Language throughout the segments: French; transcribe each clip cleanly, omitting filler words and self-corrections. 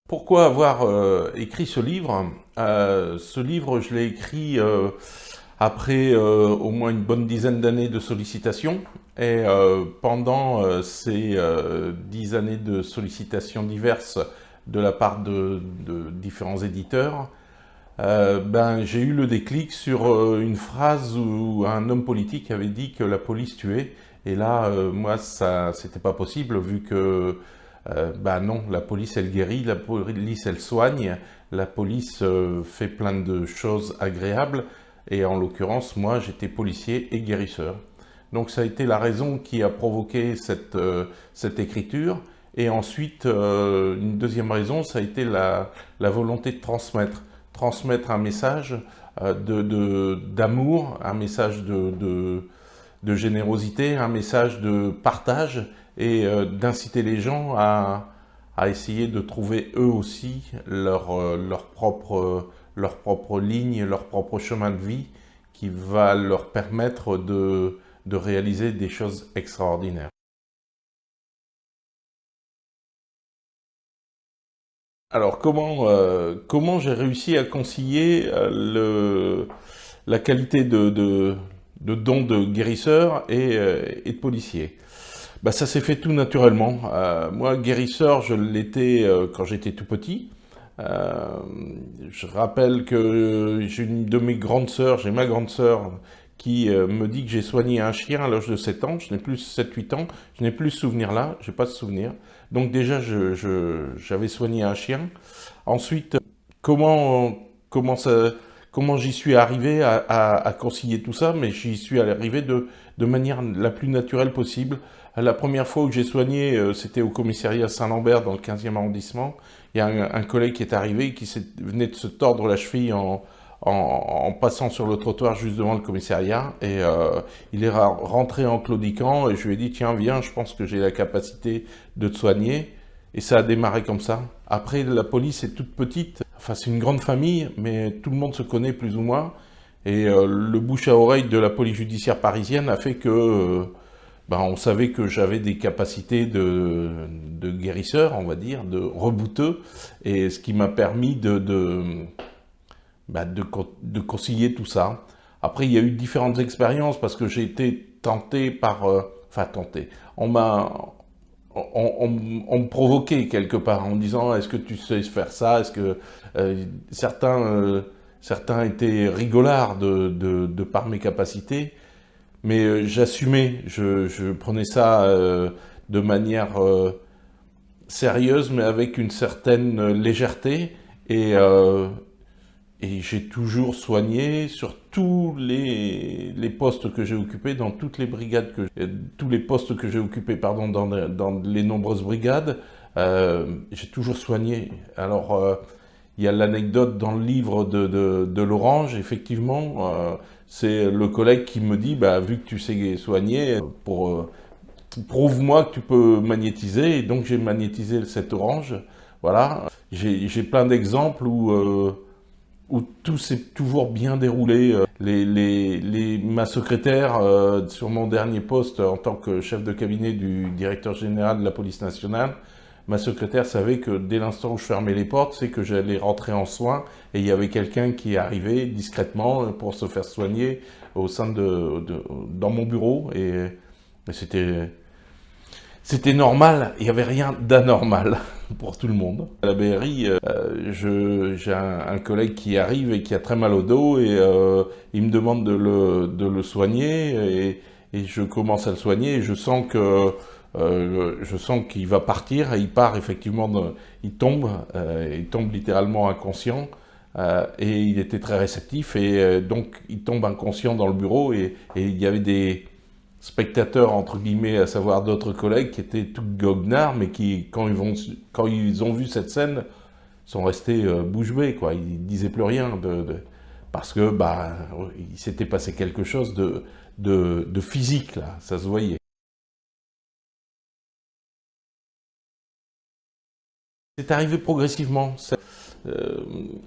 Pourquoi avoir écrit ce livre? Ce livre, je l'ai écrit après au moins une bonne dizaine d'années de sollicitations. Et pendant ces 10 années de sollicitations diverses de la part de différents éditeurs, j'ai eu le déclic sur une phrase où un homme politique avait dit que la police tuait. Et là, moi, ça, c'était pas possible vu que, non, la police elle guérit, la police elle soigne, la police fait plein de choses agréables. Et en l'occurrence, moi, j'étais policier et guérisseur. Donc ça a été la raison qui a provoqué cette écriture. Et ensuite, une deuxième raison, ça a été la volonté de transmettre un message d'amour, un message de générosité, un message de partage et d'inciter les gens à essayer de trouver eux aussi leur propre ligne, leur propre chemin de vie qui va leur permettre de réaliser des choses extraordinaires. Alors comment j'ai réussi à concilier la qualité de don de guérisseur et de policier? Bah, ça s'est fait tout naturellement. Moi, guérisseur, je l'étais quand j'étais tout petit. Euh, je rappelle que j'ai une de mes grandes sœurs, j'ai ma grande sœur qui me dit que j'ai soigné un chien à l'âge de 7 ans. Je n'ai plus 7 8 ans, je n'ai plus ce souvenir-là, j'ai pas ce souvenir. Donc déjà, j'avais soigné un chien. Ensuite, comment, comment ça, comment j'y suis arrivé à concilier tout ça? Mais j'y suis arrivé de manière la plus naturelle possible. La première fois où j'ai soigné, c'était au commissariat Saint-Lambert dans le 15e arrondissement. Il y a un collègue qui est arrivé qui venait de se tordre la cheville en passant sur le trottoir juste devant le commissariat. Et il est rentré en claudiquant et je lui ai dit, tiens, viens, je pense que j'ai la capacité de te soigner. Et ça a démarré comme ça. Après, la police est toute petite. Enfin, c'est une grande famille, mais tout le monde se connaît plus ou moins. Et le bouche à oreille de la police judiciaire parisienne a fait que on savait que j'avais des capacités de guérisseur, on va dire, de rebouteux, et ce qui m'a permis de concilier tout ça. Après, il y a eu différentes expériences parce que j'ai été tenté par... tenté. On m'a... on me provoquait quelque part en me disant est-ce que tu sais faire ça? Est-ce que certains étaient rigolards de par mes capacités, mais j'assumais, je prenais ça de manière sérieuse, mais avec une certaine légèreté, et, euh, et j'ai toujours soigné sur tous les postes que j'ai occupés, dans toutes les brigades tous les postes que j'ai occupés, pardon, dans les nombreuses brigades, j'ai toujours soigné. Alors, il y a l'anecdote dans le livre de l'Orange, effectivement, c'est le collègue qui me dit, bah, vu que tu sais soigner, prouve-moi que tu peux magnétiser, et donc j'ai magnétisé cette orange, voilà. J'ai plein d'exemples où tout s'est toujours bien déroulé. Ma secrétaire, sur mon dernier poste en tant que chef de cabinet du directeur général de la police nationale, ma secrétaire savait que dès l'instant où je fermais les portes, c'est que j'allais rentrer en soins et il y avait quelqu'un qui arrivait discrètement pour se faire soigner dans mon bureau, et c'était normal, il n'y avait rien d'anormal pour tout le monde. À la BRI, j'ai un collègue qui arrive et qui a très mal au dos, et il me demande de le soigner, et je commence à le soigner et je sens qu'il va partir, et il part effectivement, il tombe littéralement inconscient, et il était très réceptif, et donc il tombe inconscient dans le bureau, et il y avait des spectateurs, entre guillemets, à savoir d'autres collègues qui étaient tout goguenards, mais qui, quand ils ont vu cette scène, sont restés bouche bée, quoi. Ils disaient plus rien parce que il s'était passé quelque chose de physique, là, ça se voyait. C'est arrivé progressivement.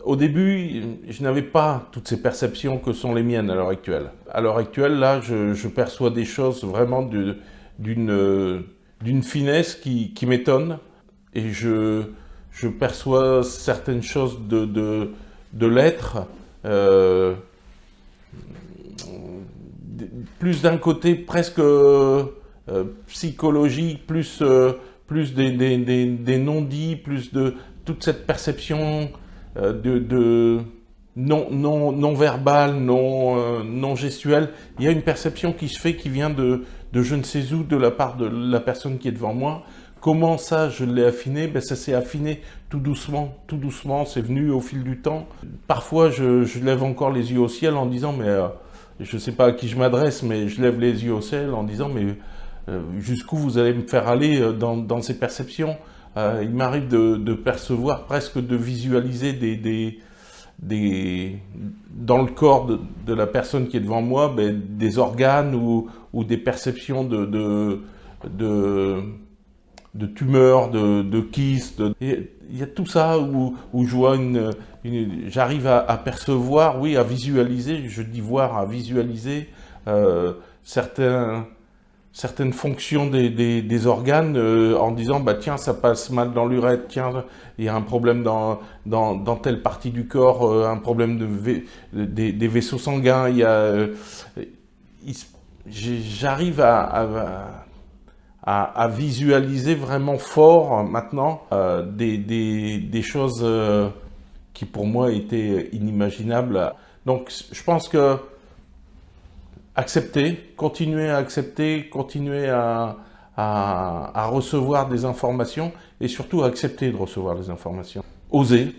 Au début, je n'avais pas toutes ces perceptions que sont les miennes à l'heure actuelle. À l'heure actuelle, là, je perçois des choses vraiment d'une finesse qui m'étonne. Et je perçois certaines choses de l'être, plus d'un côté presque psychologique, plus des non-dits, plus de toute cette perception non verbale, non gestuelle. Il y a une perception qui se fait, qui vient de je ne sais où, de la part de la personne qui est devant moi. Comment ça, je l'ai affiné? Ben, ça s'est affiné tout doucement, c'est venu au fil du temps. Parfois, je lève encore les yeux au ciel en disant, mais je ne sais pas à qui je m'adresse, mais je lève les yeux au ciel en disant, mais jusqu'où vous allez me faire aller dans ces perceptions? Il m'arrive de percevoir, presque de visualiser dans le corps de la personne qui est devant moi, ben, des organes ou des perceptions de tumeurs, de kystes. Il y a tout ça où je vois j'arrive à percevoir, oui, à visualiser, je dis voir, à visualiser certaines fonctions des organes en disant, bah tiens, ça passe mal dans l'urètre, tiens, il y a un problème dans telle partie du corps, un problème des vaisseaux sanguins, j'arrive à visualiser vraiment fort maintenant des choses qui pour moi étaient inimaginables. Donc je pense que continuer à accepter, continuer à recevoir des informations et surtout accepter de recevoir des informations. Oser.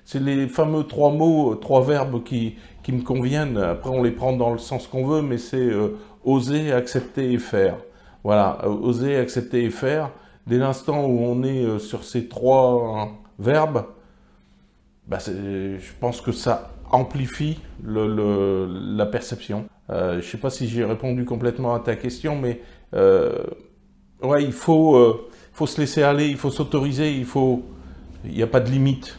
C'est les fameux 3 mots, 3 verbes qui me conviennent. Après, on les prend dans le sens qu'on veut, mais c'est oser, accepter et faire. Voilà, oser, accepter et faire. Dès l'instant où on est sur ces 3 verbes, bah je pense que ça amplifie la perception. Je ne sais pas si j'ai répondu complètement à ta question, mais ouais, il faut se laisser aller, il faut s'autoriser, il n'y a pas de limite.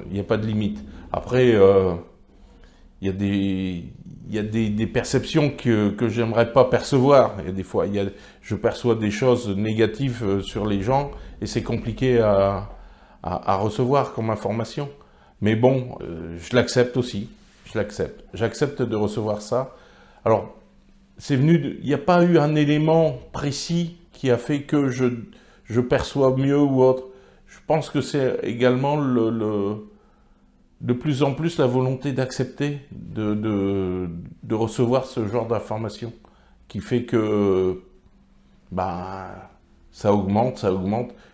Il n'y a pas de limite. Après, il y a des perceptions que j'aimerais pas percevoir. Il y a des fois, je perçois des choses négatives sur les gens et c'est compliqué à recevoir comme information. Mais bon, je l'accepte aussi. Je l'accepte. J'accepte de recevoir ça. Alors, il n'y a pas eu un élément précis qui a fait que je perçois mieux ou autre. Je pense que c'est également de plus en plus la volonté d'accepter, de recevoir ce genre d'informations qui fait que bah, ça augmente,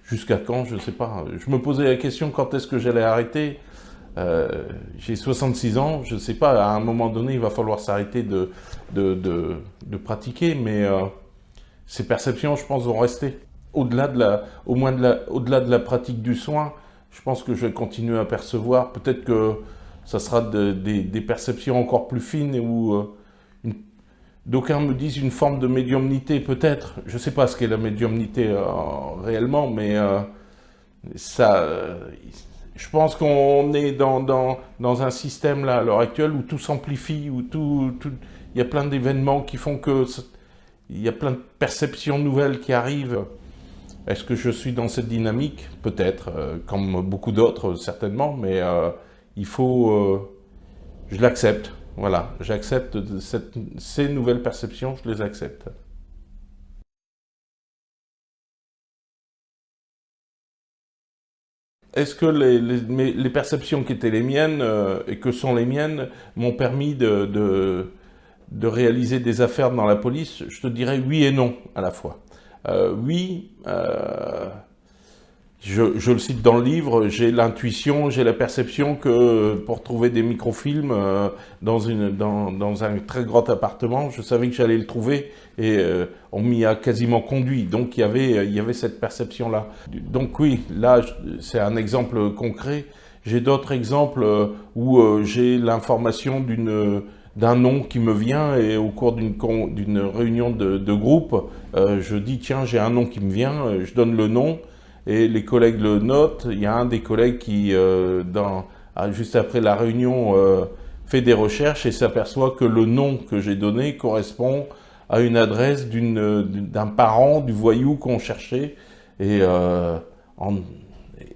jusqu'à quand, je ne sais pas. Je me posais la question quand est-ce que j'allais arrêter. J'ai 66 ans, je ne sais pas, à un moment donné, il va falloir s'arrêter de pratiquer, mais ces perceptions, je pense, vont rester. Au-delà de la pratique du soin, je pense que je vais continuer à percevoir. Peut-être que ça sera des perceptions encore plus fines ou d'aucuns me disent une forme de médiumnité, peut-être. Je ne sais pas ce qu'est la médiumnité réellement, mais je pense qu'on est dans un système là, à l'heure actuelle où tout s'amplifie, où il y a plein d'événements qui font que il y a plein de perceptions nouvelles qui arrivent. Est-ce que je suis dans cette dynamique? Peut-être, comme beaucoup d'autres, certainement, mais je l'accepte. Voilà, j'accepte ces nouvelles perceptions, je les accepte. Est-ce que les perceptions qui étaient les miennes et que sont les miennes m'ont permis de réaliser des affaires dans la police? Je te dirais oui et non à la fois. Oui, je le cite dans le livre, j'ai l'intuition, j'ai la perception que pour trouver des microfilms dans un très grand appartement, je savais que j'allais le trouver et on m'y a quasiment conduit. Donc il y avait cette perception-là. Donc oui, là c'est un exemple concret. J'ai d'autres exemples où j'ai l'information d'un nom qui me vient et au cours d'une réunion de groupe, je dis tiens j'ai un nom qui me vient, je donne le nom. Et les collègues le notent. Il y a un des collègues qui, juste après la réunion, fait des recherches et s'aperçoit que le nom que j'ai donné correspond à une adresse d'un parent du voyou qu'on cherchait. Et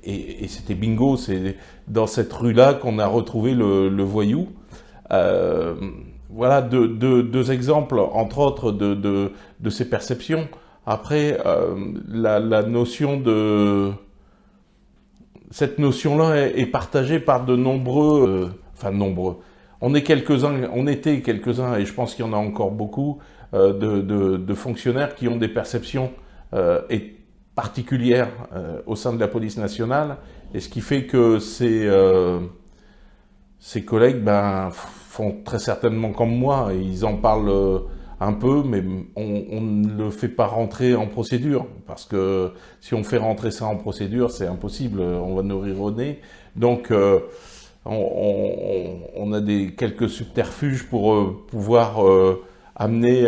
et c'était bingo, c'est dans cette rue-là qu'on a retrouvé le voyou. Voilà deux exemples, entre autres, de ces perceptions. Après, la notion de... Cette notion-là est partagée par de nombreux... enfin, nombreux. On est quelques-uns, on était quelques-uns, et je pense qu'il y en a encore beaucoup, de fonctionnaires qui ont des perceptions et particulières au sein de la police nationale, et ce qui fait que ces collègues font très certainement comme moi, et ils en parlent un peu, mais on ne le fait pas rentrer en procédure, parce que si on fait rentrer ça en procédure, c'est impossible, on va nourrir au nez. Donc on a quelques subterfuges pour pouvoir amener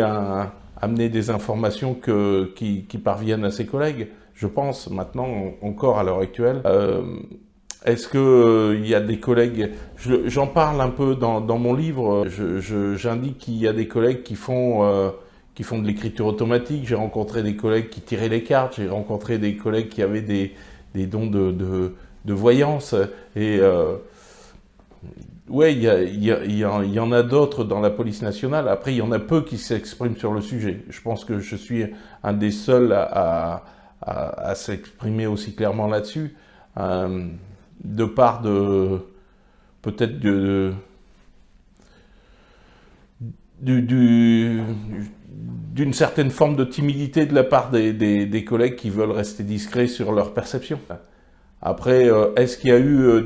des informations qui parviennent à ses collègues. Je pense maintenant, encore à l'heure actuelle, est-ce qu'il y a des collègues, j'en parle un peu dans mon livre, j'indique qu'il y a des collègues qui font de l'écriture automatique, j'ai rencontré des collègues qui tiraient les cartes, j'ai rencontré des collègues qui avaient des dons de voyance, et ouais, il y en a d'autres dans la police nationale. Après, il y en a peu qui s'expriment sur le sujet. Je pense que je suis un des seuls à s'exprimer aussi clairement là-dessus, de part de peut-être d'une certaine forme de timidité de la part des collègues qui veulent rester discrets sur leur perception. Après, est-ce qu'il y a eu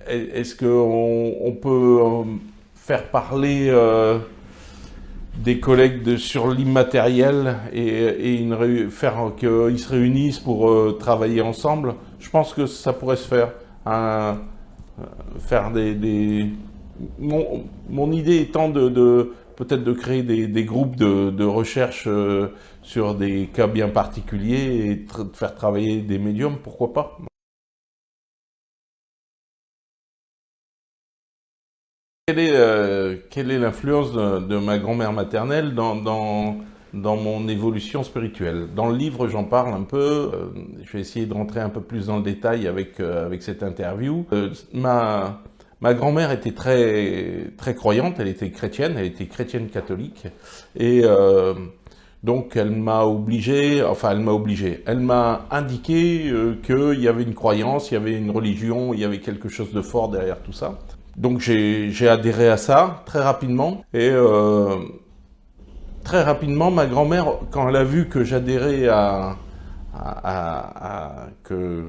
est-ce qu'on peut faire parler des collègues sur l'immatériel et faire qu'ils se réunissent pour travailler ensemble? Je pense que ça pourrait se faire. Faire mon idée étant peut-être de créer des groupes de recherche sur des cas bien particuliers et de faire travailler des médiums, pourquoi pas? Quelle est l'influence de ma grand-mère maternelle dans mon évolution spirituelle? Dans le livre, j'en parle un peu. Je vais essayer de rentrer un peu plus dans le détail avec cette interview. Ma grand-mère était très croyante, elle était chrétienne catholique, et donc elle m'a indiqué qu'il y avait une croyance, il y avait une religion, il y avait quelque chose de fort derrière tout ça. Donc j'ai adhéré à ça très rapidement, et très rapidement, ma grand-mère, quand elle a vu que j'adhérais que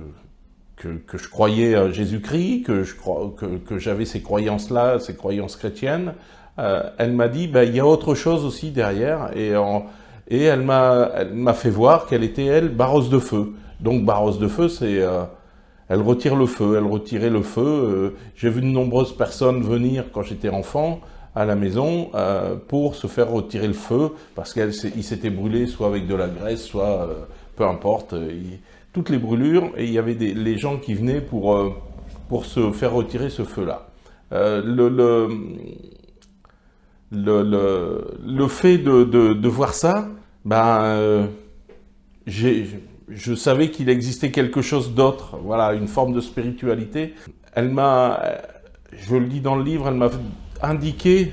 je croyais à Jésus-Christ, que j'avais ces croyances-là, ces croyances chrétiennes, elle m'a dit, il y a autre chose aussi derrière, et elle m'a fait voir qu'elle était, elle, barreuse de feu. Donc barreuse de feu, c'est... elle retire le feu, elle retirait le feu. J'ai vu de nombreuses personnes venir quand j'étais enfant à la maison pour se faire retirer le feu, parce qu'ils s'étaient brûlés soit avec de la graisse, soit peu importe, toutes les brûlures, et il y avait les gens qui venaient pour se faire retirer ce feu-là. Le fait de voir ça, je savais qu'il existait quelque chose d'autre, voilà, une forme de spiritualité. Je le dis dans le livre, elle m'a indiqué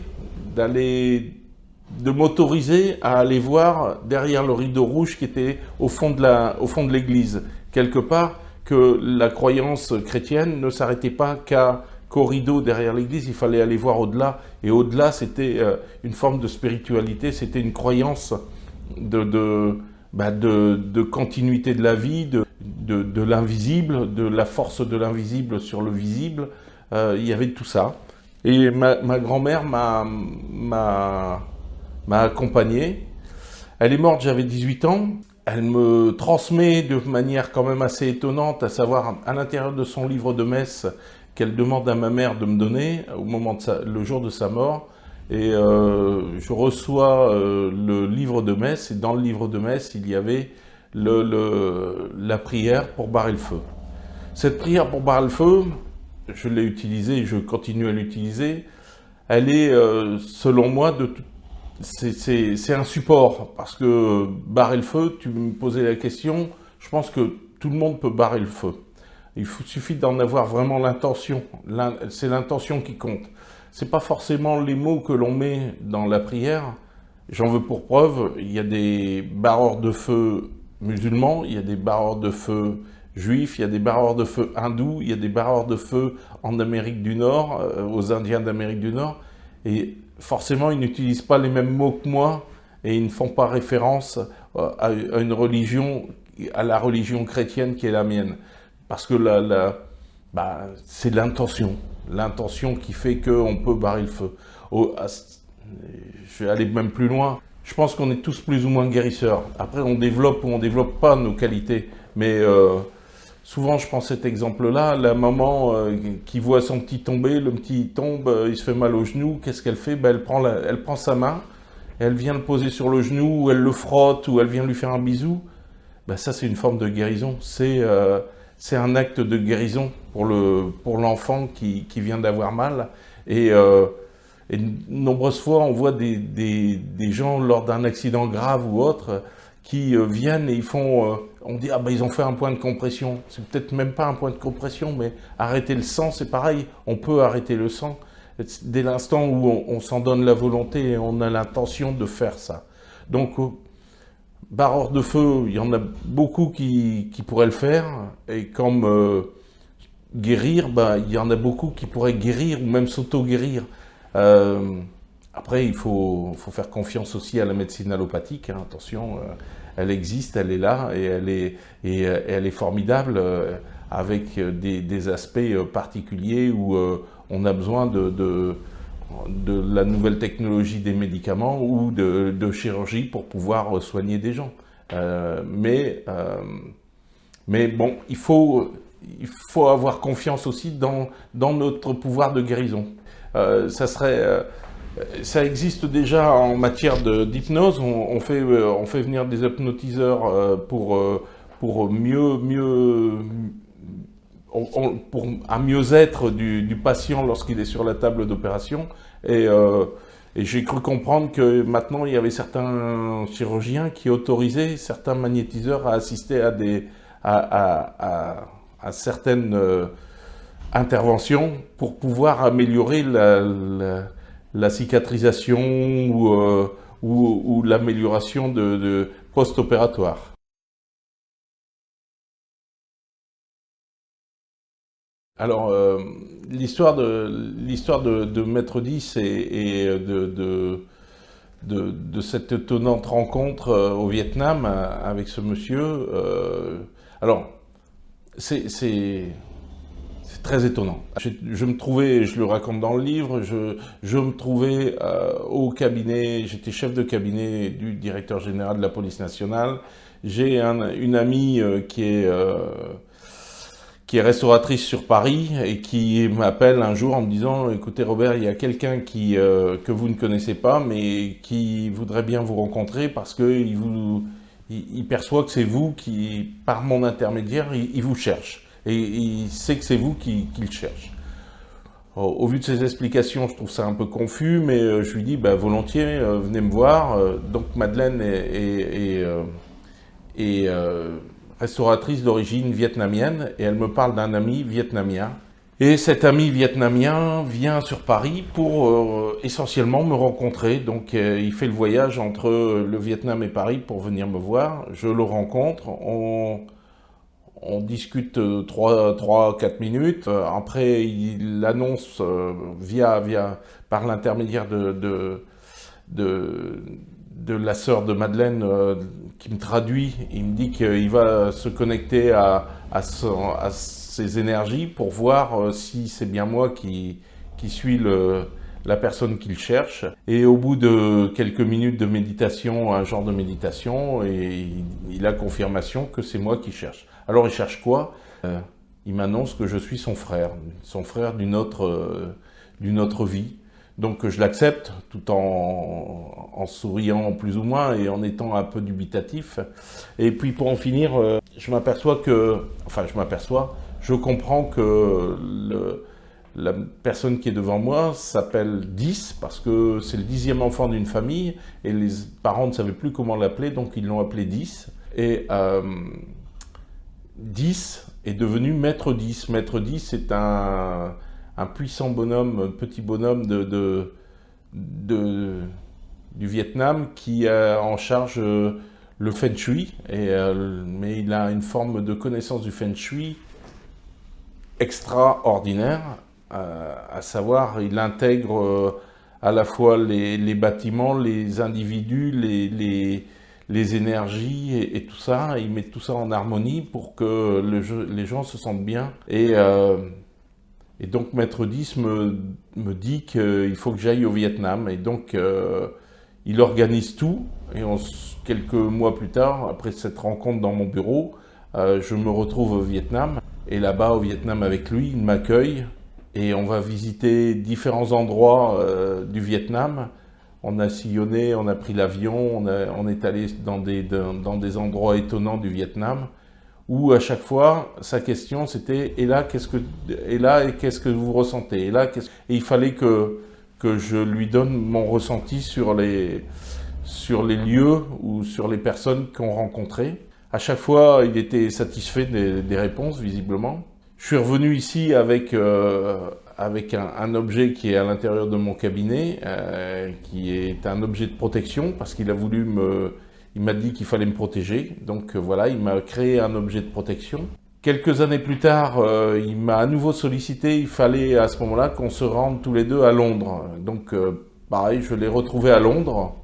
de m'autoriser à aller voir derrière le rideau rouge qui était au fond de l'église. Quelque part, que la croyance chrétienne ne s'arrêtait pas qu'au rideau derrière l'église, il fallait aller voir au-delà. Et au-delà, c'était une forme de spiritualité, c'était une croyance de continuité de la vie, de l'invisible, de la force de l'invisible sur le visible. Il y avait tout ça. Et ma grand-mère m'a accompagné. Elle est morte, j'avais 18 ans. Elle me transmet de manière quand même assez étonnante, à savoir à l'intérieur de son livre de messe qu'elle demande à ma mère de me donner le jour de sa mort. Et je reçois le livre de messe, et dans le livre de messe, il y avait la prière pour barrer le feu. Cette prière pour barrer le feu, je l'ai utilisée et je continue à l'utiliser. Elle est, selon moi, c'est un support, parce que barrer le feu, tu me posais la question, je pense que tout le monde peut barrer le feu. Suffit d'en avoir vraiment l'intention. C'est l'intention qui compte. C'est pas forcément les mots que l'on met dans la prière. J'en veux pour preuve, il y a des barreurs de feu musulmans, il y a des barreurs de feu juifs, il y a des barreurs de feu hindous, il y a des barreurs de feu en Amérique du Nord, aux Indiens d'Amérique du Nord. Et forcément, ils n'utilisent pas les mêmes mots que moi et ils ne font pas référence à une religion, à la religion chrétienne qui est la mienne. Parce que c'est l'intention qui fait qu'on peut barrer le feu. Je vais aller même plus loin. Je pense qu'on est tous plus ou moins guérisseurs. Après, on développe ou on développe pas nos qualités. Mais souvent, je prends cet exemple-là. La maman qui voit son petit tomber, le petit tombe, il se fait mal au genou. Qu'est-ce qu'elle fait? Elle prend sa main, elle vient le poser sur le genou, ou elle le frotte, ou elle vient lui faire un bisou. Ça, c'est une forme de guérison. C'est un acte de guérison pour l'enfant qui vient d'avoir mal. Et de nombreuses fois, on voit des gens, lors d'un accident grave ou autre, qui viennent et ils font... on dit, ils ont fait un point de compression. C'est peut-être même pas un point de compression, mais arrêter le sang, c'est pareil. On peut arrêter le sang dès l'instant où on s'en donne la volonté et on a l'intention de faire ça. Donc, barreurs de feu, il y en a beaucoup qui pourraient le faire. Et comme guérir, il y en a beaucoup qui pourraient guérir ou même s'auto-guérir. Après, il faut faire confiance aussi à la médecine allopathique. Attention, elle existe, elle est là et elle est formidable avec des aspects particuliers où on a besoin de la nouvelle technologie des médicaments ou de chirurgie pour pouvoir soigner des gens. Mais bon, il faut avoir confiance aussi dans notre pouvoir de guérison. Ça existe déjà en matière d'hypnose. On fait venir des hypnotiseurs pour un mieux-être du patient lorsqu'il est sur la table d'opération. Et j'ai cru comprendre que maintenant il y avait certains chirurgiens qui autorisaient certains magnétiseurs à assister à certaines interventions pour pouvoir améliorer la cicatrisation ou l'amélioration de post-opératoire. Alors, l'histoire de Maître 10 et de cette étonnante rencontre au Vietnam avec ce monsieur, alors, c'est très étonnant. Je me trouvais, je le raconte dans le livre, je me trouvais au cabinet, j'étais chef de cabinet du directeur général de la police nationale. J'ai une amie qui est restauratrice sur Paris et qui m'appelle un jour en me disant « Écoutez Robert, il y a quelqu'un que vous ne connaissez pas, mais qui voudrait bien vous rencontrer parce qu'il perçoit que c'est vous qui, par mon intermédiaire, il vous cherche. Et il sait que c'est vous qui le cherche. » Au vu de ces explications, je trouve ça un peu confus, mais je lui dis volontiers, venez me voir. Donc Madeleine est restauratrice d'origine vietnamienne et elle me parle d'un ami vietnamien. Et cet ami vietnamien vient sur Paris pour essentiellement me rencontrer. Donc il fait le voyage entre le Vietnam et Paris pour venir me voir. Je le rencontre, on discute 3-4 minutes. Après, il annonce par l'intermédiaire de la sœur de Madeleine qui me traduit. Il me dit qu'il va se connecter à ses énergies pour voir si c'est bien moi qui suis la personne qu'il cherche. Et au bout de quelques minutes de méditation, un genre de méditation, et il a confirmation que c'est moi qui cherche. Alors il cherche quoi? Il m'annonce que je suis son frère d'une autre vie. Donc je l'accepte tout en souriant plus ou moins et en étant un peu dubitatif. Et puis pour en finir, je comprends que la personne qui est devant moi s'appelle 10 parce que c'est le 10e enfant d'une famille et les parents ne savaient plus comment l'appeler, donc ils l'ont appelé 10. Et 10 est devenu Maître 10. Maître 10, c'est un puissant bonhomme, un petit bonhomme du Vietnam qui a en charge le Feng Shui, mais il a une forme de connaissance du Feng Shui extraordinaire, à savoir il intègre à la fois les bâtiments, les individus, les énergies et tout ça, il met tout ça en harmonie pour que les gens se sentent bien. Et donc Maître 10 me dit qu'il faut que j'aille au Vietnam. Et donc il organise tout. Et quelques mois plus tard, après cette rencontre dans mon bureau, je me retrouve au Vietnam. Et là-bas, au Vietnam avec lui, il m'accueille. Et on va visiter différents endroits du Vietnam. On a sillonné, on a pris l'avion, on est allé dans des endroits étonnants du Vietnam, où à chaque fois, sa question c'était « Et là, qu'est-ce que vous ressentez ?» Et il fallait que je lui donne mon ressenti sur les lieux ou sur les personnes qu'on rencontrait. À chaque fois, il était satisfait des réponses, visiblement. Je suis revenu ici avec un objet qui est à l'intérieur de mon cabinet, qui est un objet de protection, parce qu'il a voulu il m'a dit qu'il fallait me protéger. Donc voilà, il m'a créé un objet de protection. Quelques années plus tard, il m'a à nouveau sollicité, il fallait à ce moment-là qu'on se rende tous les deux à Londres. Donc pareil, je l'ai retrouvé à Londres,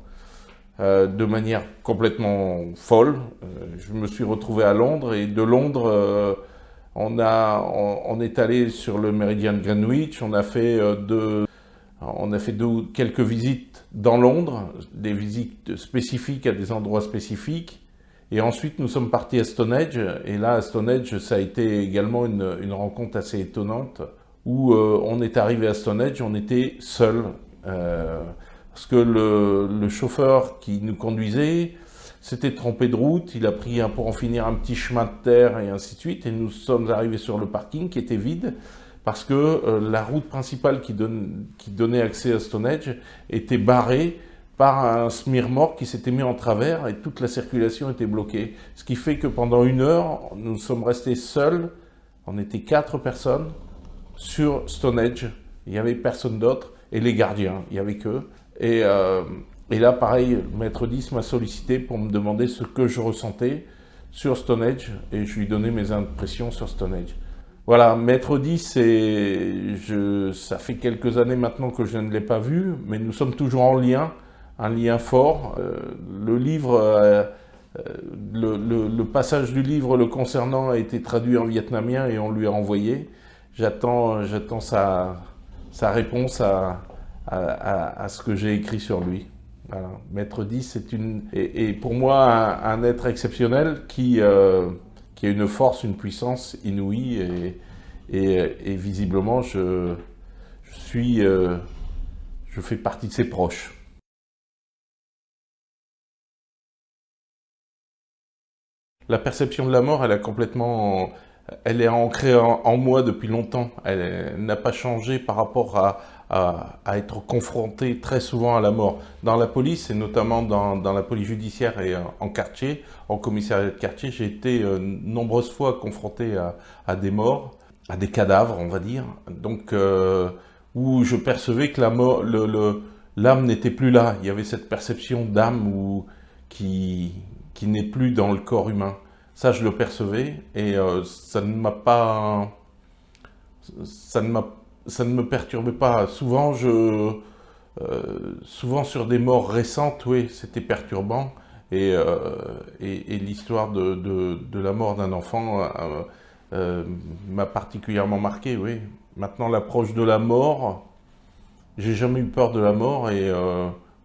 de manière complètement folle. Je me suis retrouvé à Londres, et de Londres, on est allé sur le méridien de Greenwich, on a fait quelques visites dans Londres, des visites spécifiques à des endroits spécifiques. Et ensuite, nous sommes partis à Stonehenge. Et là, à Stonehenge, ça a été également une rencontre assez étonnante, où on est arrivé à Stonehenge, on était seuls. Parce que le chauffeur qui nous conduisait s'était trompé de route, il a pris pour en finir un petit chemin de terre et ainsi de suite. Et nous sommes arrivés sur le parking qui était vide, parce que la route principale qui donnait accès à Stonehenge était barrée par un smirmor qui s'était mis en travers, et toute la circulation était bloquée. Ce qui fait que pendant 1 heure, nous sommes restés seuls, on était 4 personnes sur Stonehenge, il n'y avait personne d'autre, et les gardiens, il n'y avait qu'eux. Et là, pareil, Maître 10 m'a sollicité pour me demander ce que je ressentais sur Stonehenge, et je lui donnais mes impressions sur Stonehenge. Voilà, Maître 10, ça fait quelques années maintenant que je ne l'ai pas vu, mais nous sommes toujours en lien, un lien fort. Le livre, le passage du livre le concernant a été traduit en vietnamien et on lui a envoyé. J'attends sa réponse à ce que j'ai écrit sur lui. Voilà. Maître 10 est pour moi un être exceptionnel qui a une force, une puissance inouïe, et visiblement je fais partie de ses proches. La perception de la mort, elle est ancrée en moi depuis longtemps. Elle n'a pas changé par rapport à être confronté très souvent à la mort. Dans la police, et notamment dans la police judiciaire et en quartier, en commissariat de quartier, j'ai été nombreuses fois confronté à des morts, à des cadavres, on va dire. Donc, où je percevais que l'âme n'était plus là. Il y avait cette perception d'âme qui n'est plus dans le corps humain. Ça, je le percevais, et ça ne me perturbait pas. Souvent sur des morts récentes, oui, c'était perturbant. Et l'histoire de la mort d'un enfant m'a particulièrement marqué, oui. Maintenant, l'approche de la mort, j'ai jamais eu peur de la mort, et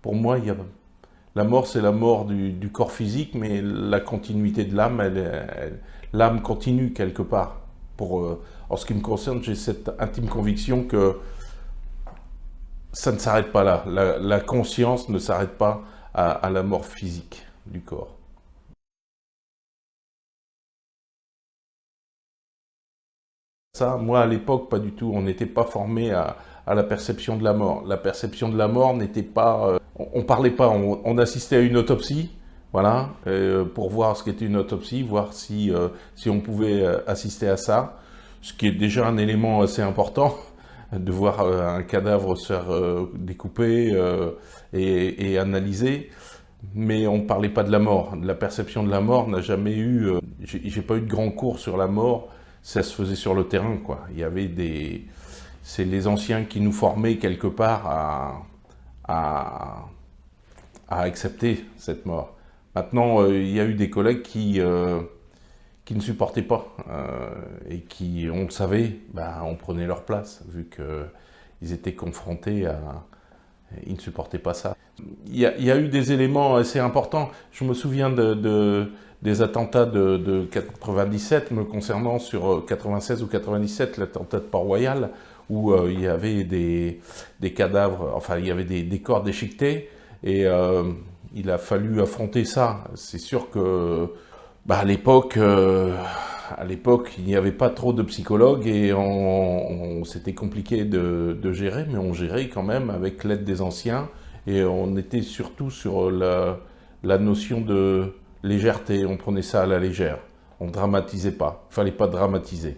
pour moi, la mort, c'est la mort du corps physique, mais la continuité de l'âme, l'âme continue quelque part. En ce qui me concerne, j'ai cette intime conviction que ça ne s'arrête pas là. La conscience ne s'arrête pas à la mort physique du corps. Ça, moi, à l'époque, pas du tout. On n'était pas formé à la perception de la mort. La perception de la mort n'était pas... on parlait pas, on assistait à une autopsie, voilà, pour voir ce qu'était une autopsie, voir si on pouvait assister à ça, ce qui est déjà un élément assez important, de voir un cadavre se faire découper et analyser. Mais on ne parlait pas de la mort. La perception de la mort n'a jamais eu... j'ai pas eu de grand cours sur la mort, ça se faisait sur le terrain, quoi. Il y avait des... C'est les anciens qui nous formaient quelque part à accepter cette mort. Maintenant, il y a eu des collègues qui ne supportaient pas et qui, on le savait, on prenait leur place, vu qu'ils étaient confrontés à... Ils ne supportaient pas ça. Il y a eu des éléments assez importants. Je me souviens des attentats de 97, me concernant sur 96 ou 97, l'attentat de Port-Royal, où il y avait des cadavres, enfin il y avait des corps déchiquetés, et il a fallu affronter ça. C'est sûr que à l'époque, il n'y avait pas trop de psychologues et c'était compliqué de gérer, mais on gérait quand même avec l'aide des anciens, et on était surtout sur la notion de légèreté. On prenait ça à la légère, on ne dramatisait pas, il ne fallait pas dramatiser.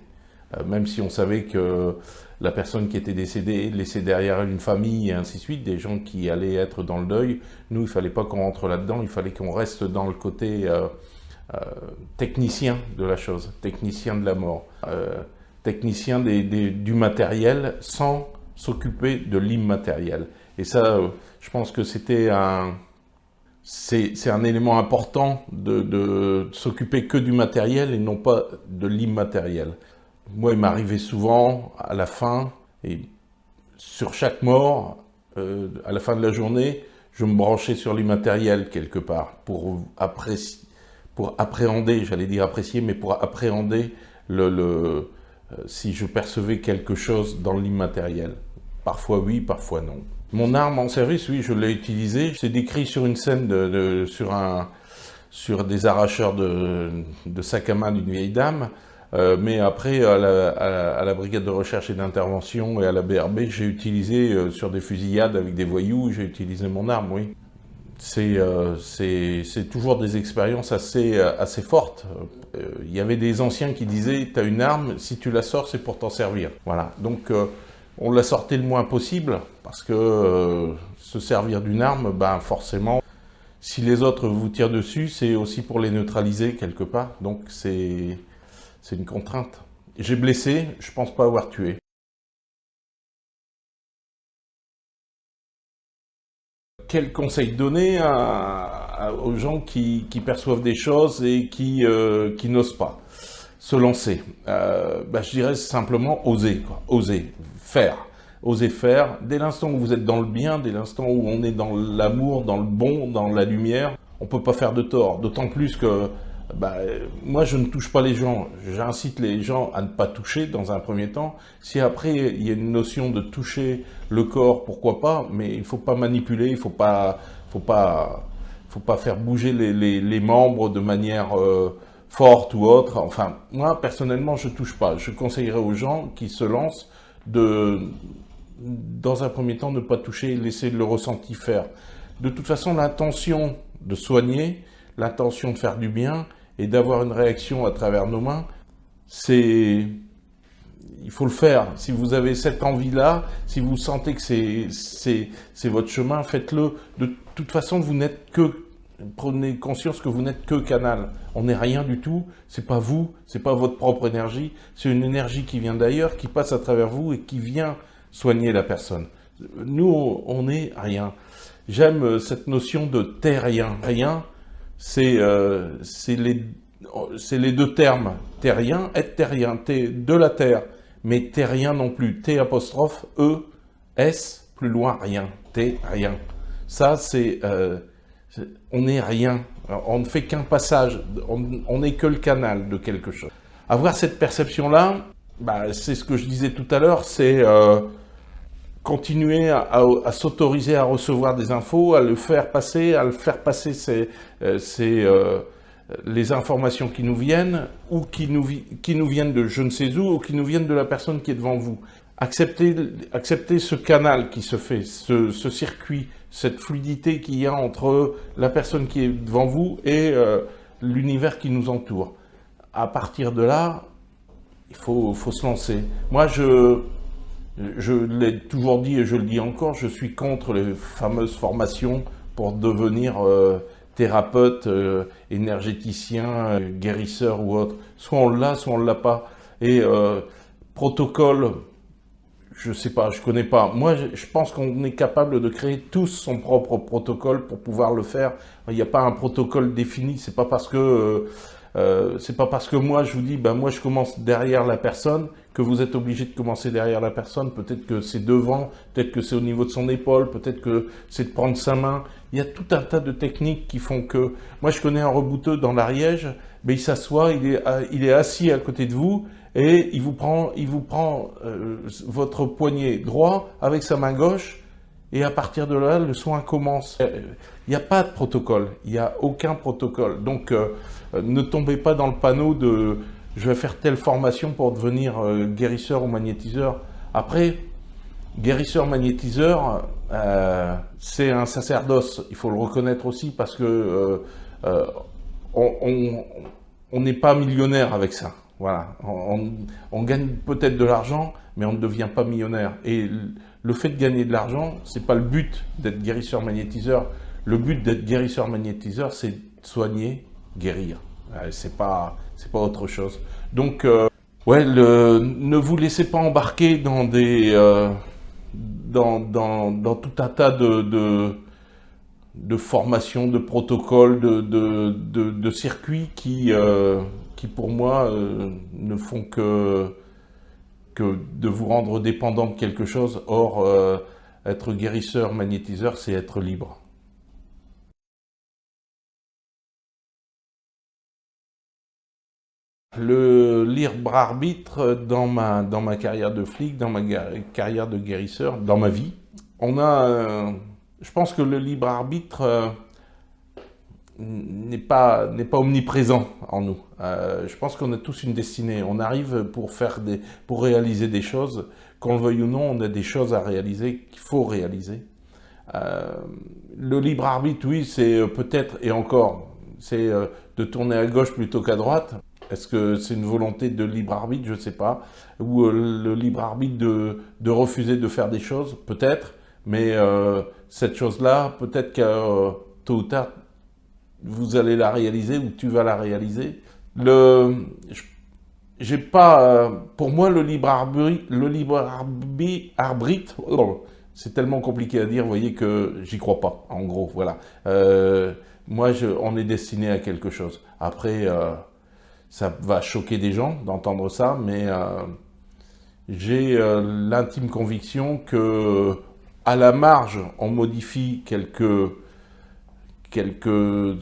Même si on savait que la personne qui était décédée laissait derrière elle une famille et ainsi de suite, des gens qui allaient être dans le deuil, nous il ne fallait pas qu'on rentre là-dedans, il fallait qu'on reste dans le côté technicien de la chose, technicien de la mort, technicien du matériel sans s'occuper de l'immatériel. Et ça, je pense que c'est un élément important de s'occuper que du matériel et non pas de l'immatériel. Moi, il m'arrivait souvent, à la fin, et sur chaque mort, à la fin de la journée, je me branchais sur l'immatériel quelque part, pour appréhender, j'allais dire apprécier, mais pour appréhender si je percevais quelque chose dans l'immatériel. Parfois oui, parfois non. Mon arme en service, oui, je l'ai utilisée. C'est décrit sur une scène sur des arracheurs de sacs à main d'une vieille dame. Mais après, à la brigade de recherche et d'intervention et à la BRB, j'ai utilisé sur des fusillades avec des voyous, j'ai utilisé mon arme, oui. C'est toujours des expériences assez fortes. Il y avait des anciens qui disaient « tu as une arme, si tu la sors, c'est pour t'en servir ». Voilà, donc on la sortait le moins possible, parce que se servir d'une arme, forcément, si les autres vous tirent dessus, c'est aussi pour les neutraliser quelque part, donc c'est une contrainte. J'ai blessé, je pense pas avoir tué. Quel conseil donner aux gens qui perçoivent des choses et qui n'osent pas se lancer? Je dirais simplement oser, quoi. Oser, faire. Oser faire. Dès l'instant où vous êtes dans le bien, dès l'instant où on est dans l'amour, dans le bon, dans la lumière, on ne peut pas faire de tort. D'autant plus que moi, je ne touche pas les gens. J'incite les gens à ne pas toucher dans un premier temps. Si après, il y a une notion de toucher le corps, pourquoi pas, mais il ne faut pas manipuler, il ne faut pas faire bouger les membres de manière forte ou autre. Enfin, moi, personnellement, je ne touche pas. Je conseillerais aux gens qui se lancent dans un premier temps, ne pas toucher, laisser le ressenti faire. De toute façon, l'intention de soigner, l'intention de faire du bien, et d'avoir une réaction à travers nos mains, il faut le faire. Si vous avez cette envie-là, si vous sentez que c'est votre chemin, faites-le. De toute façon, prenez conscience que vous n'êtes que canal. On n'est rien du tout, c'est pas vous, c'est pas votre propre énergie, c'est une énergie qui vient d'ailleurs, qui passe à travers vous et qui vient soigner la personne. Nous, on n'est rien. J'aime cette notion de « t'es rien ». Rien, c'est les deux termes, terrien, être terrien, t'es de la terre, mais t'es rien non plus, T apostrophe, E, S, plus loin, rien, t'es rien. Ça, on n'est rien, on ne fait qu'un passage, on n'est que le canal de quelque chose. Avoir cette perception-là, c'est ce que je disais tout à l'heure, c'est continuer à s'autoriser à recevoir des infos, à faire passer les informations qui nous viennent, ou qui nous viennent de je ne sais où, ou qui nous viennent de la personne qui est devant vous. Acceptez ce canal qui se fait, ce circuit cette fluidité qu'il y a entre la personne qui est devant vous et l'univers qui nous entoure. À partir de là, il faut se lancer. Moi, je l'ai toujours dit et je le dis encore, je suis contre les fameuses formations pour devenir thérapeute, énergéticien, guérisseur ou autre. Soit on l'a pas. Et protocole, je sais pas, je connais pas. Moi, je pense qu'on est capable de créer tous son propre protocole pour pouvoir le faire. Il n'y a pas un protocole défini. C'est pas parce que moi je vous dis, ben moi je commence derrière la personne, que vous êtes obligé de commencer derrière la personne. Peut-être que c'est devant, peut-être que c'est au niveau de son épaule, peut-être que c'est de prendre sa main. Il y a tout un tas de techniques qui font que... Moi je connais un rebouteux dans l'Ariège, mais il s'assoit, il est assis à côté de vous et il vous prend votre poignet droit avec sa main gauche et à partir de là, le soin commence. Il n'y a pas de protocole, il n'y a aucun protocole. Donc, ne tombez pas dans le panneau de « je vais faire telle formation pour devenir guérisseur ou magnétiseur ». Après, guérisseur, magnétiseur, c'est un sacerdoce, il faut le reconnaître aussi parce que on n'est pas millionnaire avec ça. Voilà, on gagne peut-être de l'argent, mais on ne devient pas millionnaire. Et le fait de gagner de l'argent, c'est pas le but d'être guérisseur magnétiseur. Le but d'être guérisseur magnétiseur, c'est soigner, guérir. C'est pas autre chose. Donc, ouais, ne vous laissez pas embarquer dans des dans tout un tas de formations, de protocoles, de circuits qui pour moi ne font que de vous rendre dépendant de quelque chose. Or, être guérisseur, magnétiseur, c'est être libre. Le libre arbitre dans ma carrière de flic, dans ma carrière de guérisseur, dans ma vie, je pense que le libre arbitre n'est pas omniprésent en nous. Je pense qu'on a tous une destinée. On arrive pour réaliser des choses. Qu'on le veuille ou non, on a des choses à réaliser qu'il faut réaliser. Le libre arbitre, oui, c'est peut-être, et encore, c'est de tourner à gauche plutôt qu'à droite. Est-ce que c'est une volonté de libre arbitre? Je ne sais pas. Ou le libre arbitre de refuser de faire des choses? Peut-être. Mais cette chose-là, peut-être que tôt ou tard, vous allez la réaliser ou tu vas la réaliser. J'ai pas, pour moi, le libre arbitre, c'est tellement compliqué à dire, vous voyez que j'y crois pas, en gros, voilà. Moi, on est destiné à quelque chose. Après, ça va choquer des gens d'entendre ça, mais j'ai l'intime conviction que, à la marge, on modifie quelques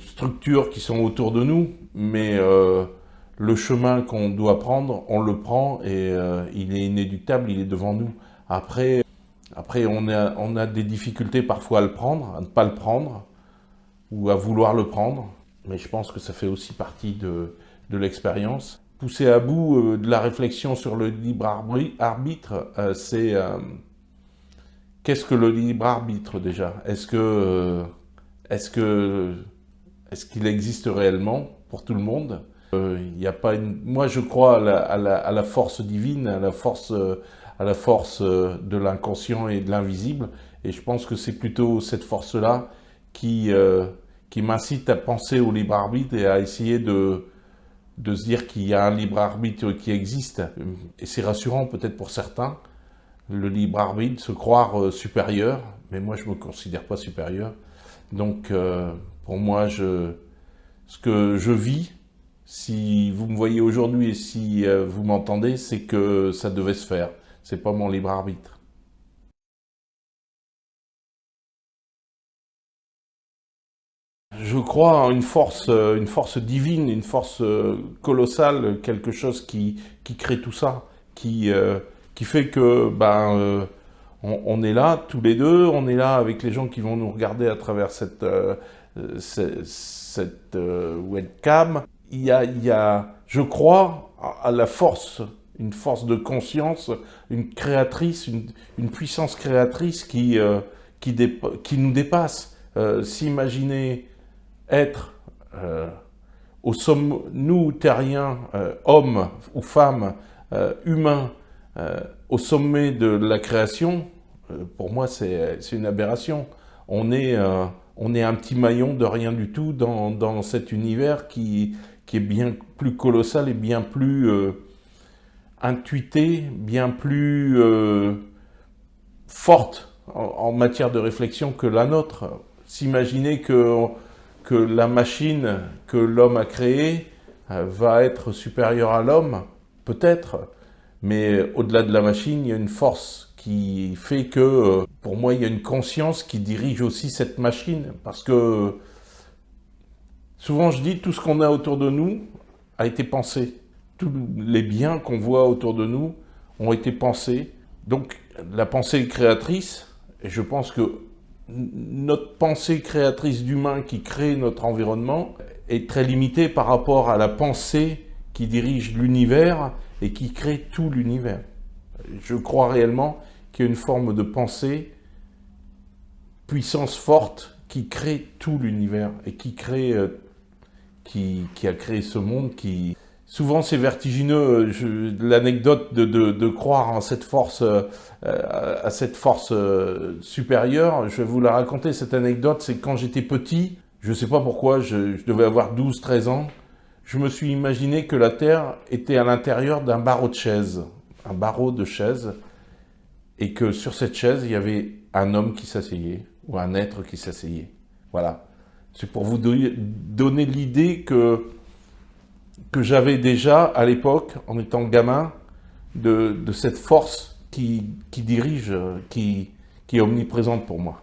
structures qui sont autour de nous, mais le chemin qu'on doit prendre, on le prend et il est inéluctable, il est devant nous. Après on a des difficultés parfois à le prendre, à ne pas le prendre, ou à vouloir le prendre, mais je pense que ça fait aussi partie de l'expérience. Pousser à bout de la réflexion sur le libre arbitre, c'est... qu'est-ce que le libre arbitre déjà? Est-ce qu'il existe réellement pour tout le monde? Y a pas moi, je crois à la force divine, à la force de l'inconscient et de l'invisible, et je pense que c'est plutôt cette force-là qui m'incite à penser au libre arbitre et à essayer de se dire qu'il y a un libre arbitre qui existe. Et c'est rassurant peut-être pour certains, le libre arbitre, se croire supérieur, mais moi je ne me considère pas supérieur. Donc pour moi, ce que je vis, si vous me voyez aujourd'hui et si vous m'entendez, c'est que ça devait se faire. C'est pas mon libre arbitre. Je crois en une force divine, une force colossale, quelque chose qui crée tout ça, qui fait que on est là tous les deux, on est là avec les gens qui vont nous regarder à travers cette webcam. Je crois à la force, une force de conscience, une créatrice, une puissance créatrice qui qui nous dépasse. S'imaginer être au sommet, nous, terriens, hommes ou femmes, humains, au sommet de la création, pour moi, c'est une aberration. On est un petit maillon de rien du tout dans cet univers qui est bien plus colossal et bien plus intuité, bien plus forte en matière de réflexion que la nôtre. S'imaginer que la machine que l'homme a créée va être supérieure à l'homme, peut-être, mais au-delà de la machine, il y a une force qui fait que, pour moi, il y a une conscience qui dirige aussi cette machine, parce que souvent je dis, tout ce qu'on a autour de nous a été pensé. Tous les biens qu'on voit autour de nous ont été pensés. Donc la pensée est créatrice, et je pense que notre pensée créatrice d'humain qui crée notre environnement est très limitée par rapport à la pensée qui dirige l'univers et qui crée tout l'univers. Je crois réellement qu'il y a une forme de pensée, puissance forte, qui crée tout l'univers et qui a créé ce monde qui... Souvent c'est vertigineux, l'anecdote de croire en cette force, à cette force supérieure. Je vais vous la raconter, cette anecdote, c'est quand j'étais petit, je ne sais pas pourquoi, je devais avoir 12-13 ans, je me suis imaginé que la Terre était à l'intérieur d'un barreau de chaise, un barreau de chaise, et que sur cette chaise, il y avait un homme qui s'asseyait, ou un être qui s'asseyait. Voilà. C'est pour vous donner l'idée que j'avais déjà à l'époque, en étant gamin, de cette force qui dirige, qui est omniprésente pour moi.